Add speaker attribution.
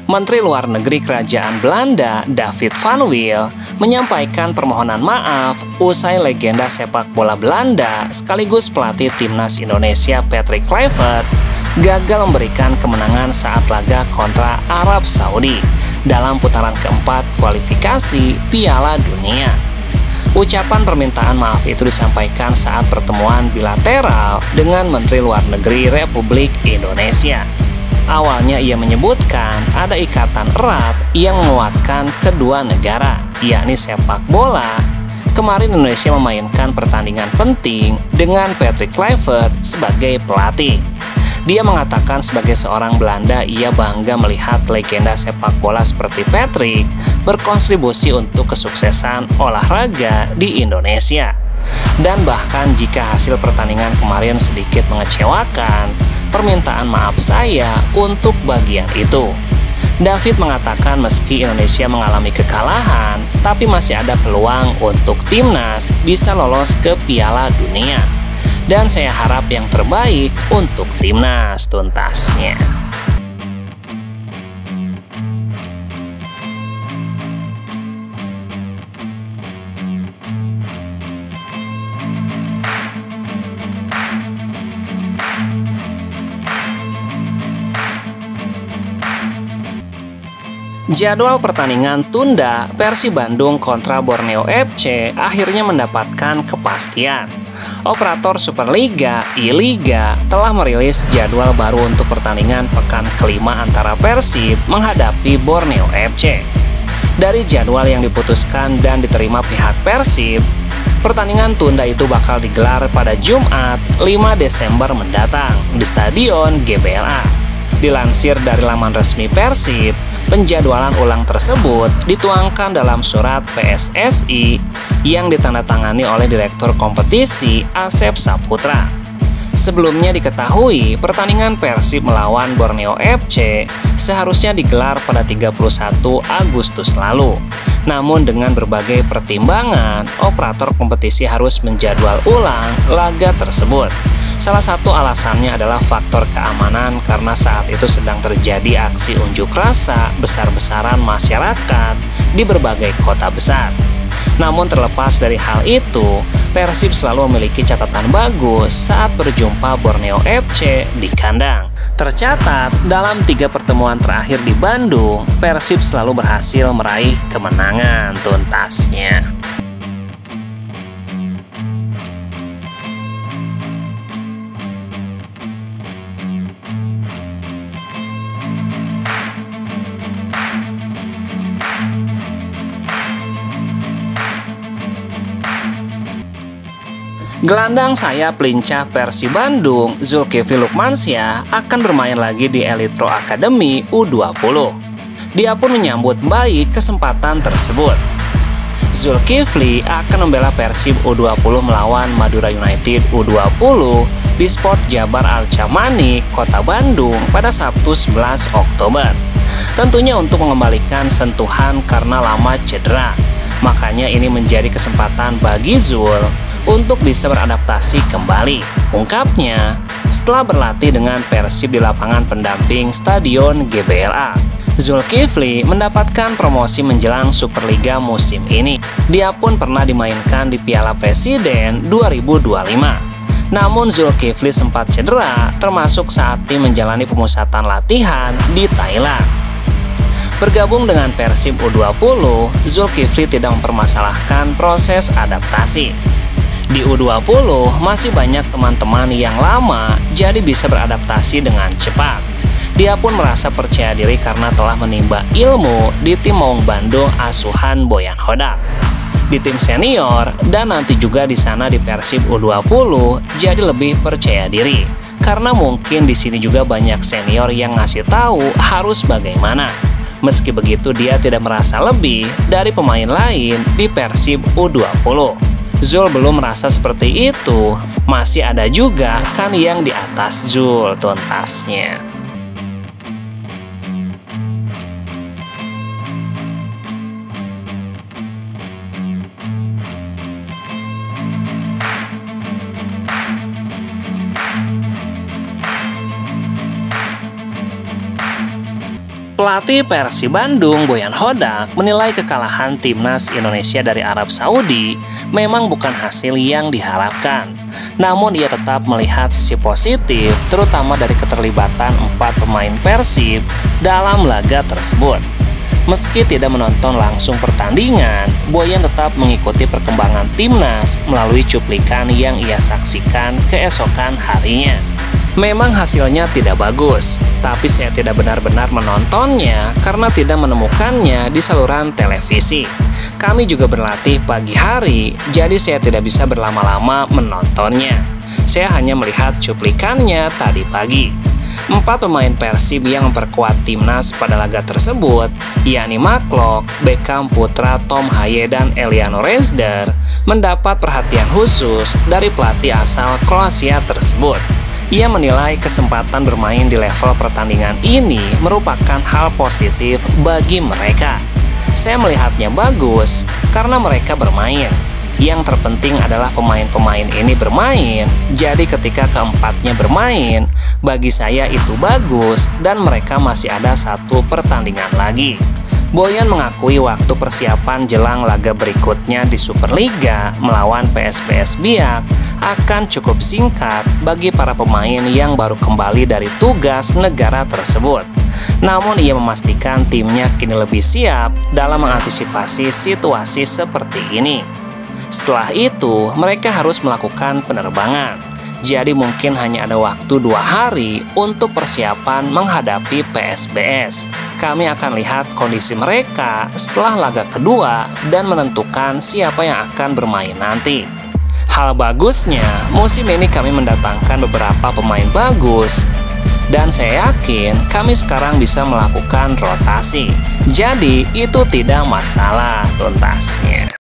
Speaker 1: Menteri Luar Negeri Kerajaan Belanda, David van Wiel, menyampaikan permohonan maaf usai legenda sepak bola Belanda sekaligus pelatih timnas Indonesia Patrick Kluivert gagal memberikan kemenangan saat laga kontra Arab Saudi dalam putaran keempat kualifikasi Piala Dunia. Ucapan permintaan maaf itu disampaikan saat pertemuan bilateral dengan Menteri Luar Negeri Republik Indonesia. Awalnya ia menyebutkan ada ikatan erat yang menguatkan kedua negara, yakni sepak bola. Kemarin Indonesia memainkan pertandingan penting dengan Patrick Kluivert sebagai pelatih. Dia mengatakan sebagai seorang Belanda ia bangga melihat legenda sepak bola seperti Patrick berkontribusi untuk kesuksesan olahraga di Indonesia. Dan bahkan jika hasil pertandingan kemarin sedikit mengecewakan, permintaan maaf saya untuk bagian itu. David mengatakan meski Indonesia mengalami kekalahan, tapi masih ada peluang untuk timnas bisa lolos ke Piala Dunia. Dan saya harap yang terbaik untuk timnas, tuntasnya. Jadwal pertandingan tunda Persib Bandung kontra Borneo FC akhirnya mendapatkan kepastian. Operator Superliga, I-Liga, telah merilis jadwal baru untuk pertandingan pekan kelima antara Persib menghadapi Borneo FC. Dari jadwal yang diputuskan dan diterima pihak Persib, pertandingan tunda itu bakal digelar pada Jumat 5 Desember mendatang di Stadion GBLA. Dilansir dari laman resmi Persib, penjadwalan ulang tersebut dituangkan dalam surat PSSI yang ditandatangani oleh Direktur Kompetisi Asep Saputra. Sebelumnya diketahui pertandingan Persib melawan Borneo FC seharusnya digelar pada 31 Agustus lalu. Namun dengan berbagai pertimbangan, operator kompetisi harus menjadwal ulang laga tersebut. Salah satu alasannya adalah faktor keamanan karena saat itu sedang terjadi aksi unjuk rasa besar-besaran masyarakat di berbagai kota besar. Namun terlepas dari hal itu, Persib selalu memiliki catatan bagus saat berjumpa Borneo FC di kandang. Tercatat, dalam 3 pertemuan terakhir di Bandung, Persib selalu berhasil meraih kemenangan tuntasnya. Gelandang sayap lincah Persib Bandung, Zulkifli Lukmansyah akan bermain lagi di Elite Pro Academy U20. Dia pun menyambut baik kesempatan tersebut. Zulkifli akan membela Persib U20 melawan Madura United U20 di Sport Jabar Al-Chamani, Kota Bandung pada Sabtu 11 Oktober. Tentunya untuk mengembalikan sentuhan karena lama cedera. Makanya ini menjadi kesempatan bagi Zul untuk bisa beradaptasi kembali. Ungkapnya, setelah berlatih dengan Persib di lapangan pendamping Stadion GBLA, Zulkifli mendapatkan promosi menjelang Superliga musim ini. Dia pun pernah dimainkan di Piala Presiden 2025. Namun Zulkifli sempat cedera, termasuk saat tim menjalani pemusatan latihan di Thailand. Bergabung dengan Persib U20, Zulkifli tidak mempermasalahkan proses adaptasi. Di U20 masih banyak teman-teman yang lama, jadi bisa beradaptasi dengan cepat. Dia pun merasa percaya diri karena telah menimba ilmu di tim Maung Bandung asuhan Boyan Hodak, di tim senior, dan nanti juga di sana di Persib U20, jadi lebih percaya diri. Karena mungkin di sini juga banyak senior yang ngasih tahu harus bagaimana. Meski begitu, dia tidak merasa lebih dari pemain lain di Persib U20. Zul belum merasa seperti itu, masih ada juga kan yang di atas Zul tuntasnya. . Pelatih Persib Bandung, Boyan Hodak, menilai kekalahan timnas Indonesia dari Arab Saudi memang bukan hasil yang diharapkan. Namun ia tetap melihat sisi positif, terutama dari keterlibatan 4 pemain Persib dalam laga tersebut. Meski tidak menonton langsung pertandingan, Boyan tetap mengikuti perkembangan timnas melalui cuplikan yang ia saksikan keesokan harinya. Memang hasilnya tidak bagus, tapi saya tidak benar-benar menontonnya karena tidak menemukannya di saluran televisi. Kami juga berlatih pagi hari, jadi saya tidak bisa berlama-lama menontonnya. Saya hanya melihat cuplikannya tadi pagi. 4 pemain Persib yang memperkuat timnas pada laga tersebut, yakni Maklok, Beckham Putra, Tom Haye, dan Eliano Rezder, mendapat perhatian khusus dari pelatih asal Kroasia tersebut. Ia menilai kesempatan bermain di level pertandingan ini merupakan hal positif bagi mereka. Saya melihatnya bagus karena mereka bermain. Yang terpenting adalah pemain-pemain ini bermain, jadi ketika keempatnya bermain, bagi saya itu bagus dan mereka masih ada 1 pertandingan lagi. Boyan mengakui waktu persiapan jelang laga berikutnya di Superliga melawan PSPS Biak akan cukup singkat bagi para pemain yang baru kembali dari tugas negara tersebut. Namun ia memastikan timnya kini lebih siap dalam mengantisipasi situasi seperti ini. Setelah itu, mereka harus melakukan penerbangan. Jadi mungkin hanya ada waktu 2 hari untuk persiapan menghadapi PSBS. Kami akan lihat kondisi mereka setelah laga kedua dan menentukan siapa yang akan bermain nanti. Hal bagusnya, musim ini kami mendatangkan beberapa pemain bagus. Dan saya yakin kami sekarang bisa melakukan rotasi. Jadi itu tidak masalah tuntasnya.